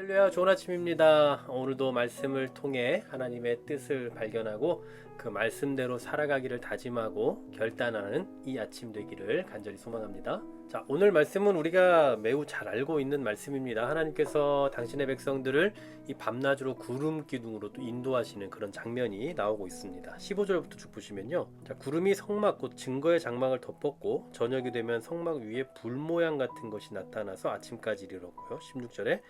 할렐루야, 좋은 아침입니다. 오늘도 말씀을 통해 하나님의 뜻을 발견하고 그 말씀대로 살아가기를 다짐하고 결단하는 이 아침 되기를 간절히 소망합니다. 자, 오늘 말씀은 우리가 매우 잘 알고 있는 말씀입니다. 하나님께서 당신의 백성들을 이 밤낮으로 구름 기둥으로 또 인도하시는 그런 장면이 나오고 있습니다. 15절부터 쭉 보시면요. 자, 구름이 성막 곧 증거의 장막을 덮었고 저녁이 되면 성막 위에 불 모양 같은 것이 나타나서 아침까지 이르렀고요. 16절에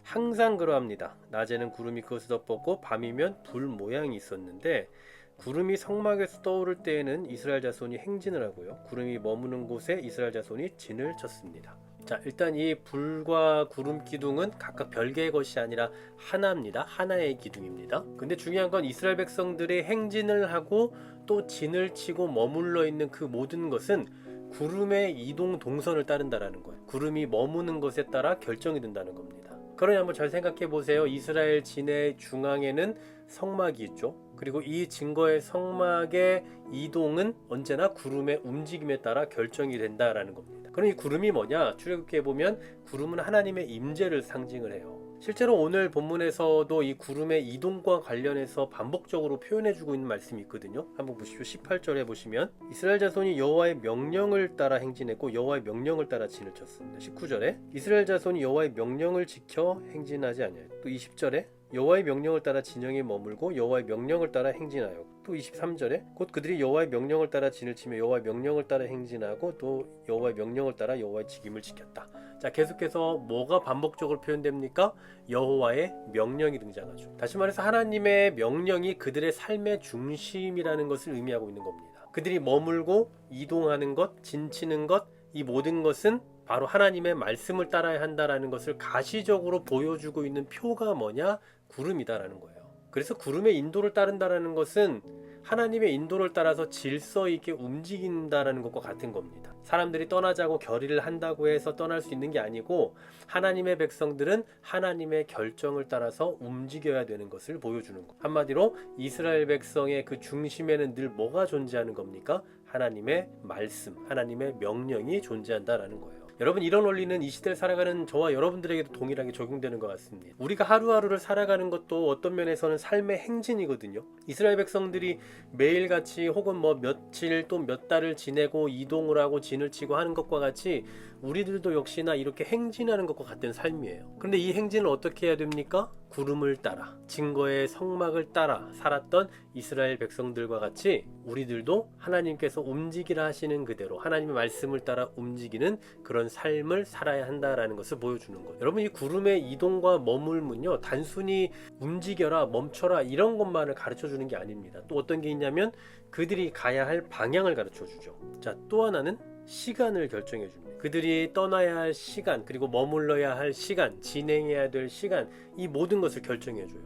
항상 그러합니다. 낮에는 구름이 그것을 덮었고 밤이면 불 모양이 있었는데 구름이 성막에서 떠오를 때에는 이스라엘 자손이 행진을 하고요. 구름이 머무는 곳에 이스라엘 자손이 진을 쳤습니다. 자, 일단 이 불과 구름 기둥은 각각 별개의 것이 아니라 하나입니다. 하나의 기둥입니다. 근데 중요한 건 이스라엘 백성들이 행진을 하고 또 진을 치고 머물러 있는 그 모든 것은 구름의 이동 동선을 따른다라는 거예요. 구름이 머무는 것에 따라 결정이 된다는 겁니다. 그러니 한번 잘 생각해 보세요. 이스라엘 진의 중앙에는 성막이 있죠. 그리고 이 증거의 성막의 이동은 언제나 구름의 움직임에 따라 결정이 된다라는 겁니다. 그럼 이 구름이 뭐냐? 출애굽기에 보면 구름은 하나님의 임재를 상징을 해요. 실제로 오늘 본문에서도 이 구름의 이동과 관련해서 반복적으로 표현해주고 있는 말씀이 있거든요. 한번 보십시오. 18절에 보시면 이스라엘 자손이 여호와의 명령을 따라 행진했고 여호와의 명령을 따라 진을 쳤습니다. 19절에 이스라엘 자손이 여호와의 명령을 지켜 행진하지 아니하여. 또 20절에 여호와의 명령을 따라 진영에 머물고 여호와의 명령을 따라 행진하여. 또 23절에 곧 그들이 여호와의 명령을 따라 진을 치며 여호와의 명령을 따라 행진하고 또 여호와의 명령을 따라 여호와의 직임을 지켰다. 자, 계속해서 뭐가 반복적으로 표현됩니까? 여호와의 명령이 등장하죠. 다시 말해서 하나님의 명령이 그들의 삶의 중심이라는 것을 의미하고 있는 겁니다. 그들이 머물고 이동하는 것, 진치는 것, 이 모든 것은 바로 하나님의 말씀을 따라야 한다라는 것을 가시적으로 보여주고 있는 표가 뭐냐? 구름이다라는 거예요. 그래서 구름의 인도를 따른다라는 것은 하나님의 인도를 따라서 질서 있게 움직인다라는 것과 같은 겁니다. 사람들이 떠나자고 결의를 한다고 해서 떠날 수 있는 게 아니고 하나님의 백성들은 하나님의 결정을 따라서 움직여야 되는 것을 보여주는 것. 한마디로 이스라엘 백성의 그 중심에는 늘 뭐가 존재하는 겁니까? 하나님의 말씀, 하나님의 명령이 존재한다라는 거예요. 여러분, 이런 원리는 이 시대를 살아가는 저와 여러분들에게도 동일하게 적용되는 것 같습니다. 우리가 하루하루를 살아가는 것도 어떤 면에서는 삶의 행진이거든요. 이스라엘 백성들이 매일같이 혹은 뭐 며칠 또 몇 달을 지내고 이동을 하고 진을 치고 하는 것과 같이 우리들도 역시나 이렇게 행진하는 것과 같은 삶이에요. 그런데 이 행진을 어떻게 해야 됩니까? 구름을 따라, 증거의 성막을 따라 살았던 이스라엘 백성들과 같이 우리들도 하나님께서 움직이라 하시는 그대로 하나님의 말씀을 따라 움직이는 그런 삶을 살아야 한다라는 것을 보여주는 거예요. 여러분, 이 구름의 이동과 머물면요, 단순히 움직여라, 멈춰라 이런 것만을 가르쳐 주는 게 아닙니다. 또 어떤 게 있냐면 그들이 가야 할 방향을 가르쳐 주죠. 자, 또 하나는 시간을 결정해 줍니다. 그들이 떠나야 할 시간, 그리고 머물러야 할 시간, 진행해야 될 시간, 이 모든 것을 결정해 줘요.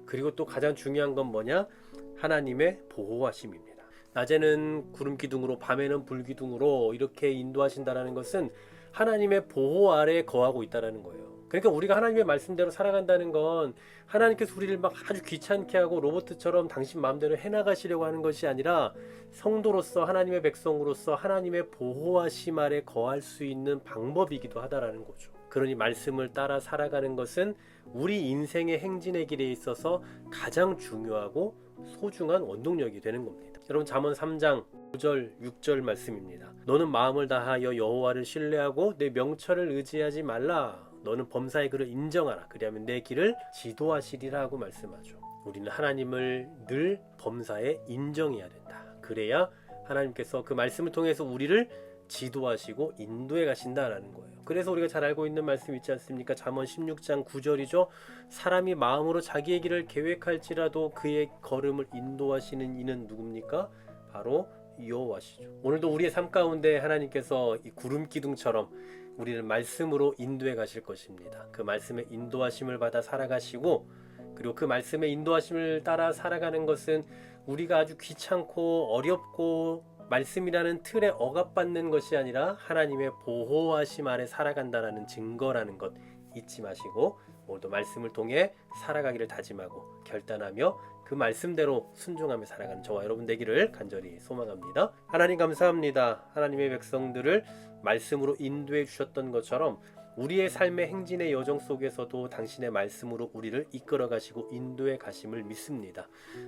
그리고 또 가장 중요한 건 뭐냐? 하나님의 보호하심입니다. 낮에는 구름 기둥으로, 밤에는 불 기둥으로 이렇게 인도하신다라는 것은 하나님의 보호 아래에 거하고 있다라는 거예요. 그러니까 우리가 하나님의 말씀대로 살아간다는 건 하나님께서 우리를 막 아주 귀찮게 하고 로봇처럼 당신 마음대로 해나가시려고 하는 것이 아니라 성도로서, 하나님의 백성으로서 하나님의 보호하심 아래 거할 수 있는 방법이기도 하다라는 거죠. 그러니 말씀을 따라 살아가는 것은 우리 인생의 행진의 길에 있어서 가장 중요하고 소중한 원동력이 되는 겁니다. 여러분, 잠언 3장 5절 6절 말씀입니다. 너는 마음을 다하여 여호와를 신뢰하고 내 명철을 의지하지 말라. 너는 범사의 그를 인정하라. 그리하면 내 길을 지도하시리라 하고 말씀하죠. 우리는 하나님을 늘 범사에 인정해야 된다. 그래야 하나님께서 그 말씀을 통해서 우리를 지도하시고 인도해 가신다라는 거예요. 그래서 우리가 잘 알고 있는 말씀 있지 않습니까? 잠언 16장 9절이죠. 사람이 마음으로 자기의 길을 계획할지라도 그의 걸음을 인도하시는 이는 누굽니까? 바로 여호와시죠. 오늘도 우리의 삶 가운데 하나님께서 이 구름 기둥처럼 우리를 말씀으로 인도해 가실 것입니다. 그 말씀의 인도하심을 받아 살아가시고, 그리고 그 말씀의 인도하심을 따라 살아가는 것은 우리가 아주 귀찮고 어렵고 말씀이라는 틀에 억압받는 것이 아니라 하나님의 보호하심 아래 살아간다는 증거라는 것 잊지 마시고 오늘도 말씀을 통해 살아가기를 다짐하고 결단하며 그 말씀대로 순종하며 살아가는 저와 여러분 되기를 간절히 소망합니다. 하나님 감사합니다. 하나님의 백성들을 말씀으로 인도해 주셨던 것처럼 우리의 삶의 행진의 여정 속에서도 당신의 말씀으로 우리를 이끌어 가시고 인도해 가심을 믿습니다.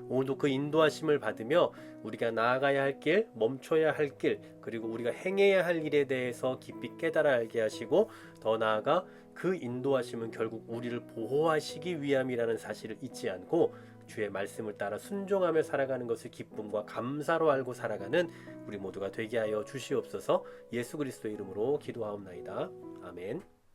오늘도 그 인도하심을 받으며 우리가 나아가야 할 길, 멈춰야 할 길, 그리고 우리가 행해야 할 일에 대해서 깊이 깨달아 알게 하시고 더 나아가 그 인도하심은 결국 우리를 보호하시기 위함이라는 사실을 잊지 않고 주의 말씀을 따라 순종하며 살아가는 것을 기쁨과 감사로 알고 살아가는 우리 모두가 되게 하여 주시옵소서. 예수 그리스도의 이름으로 기도하옵나이다. 아멘.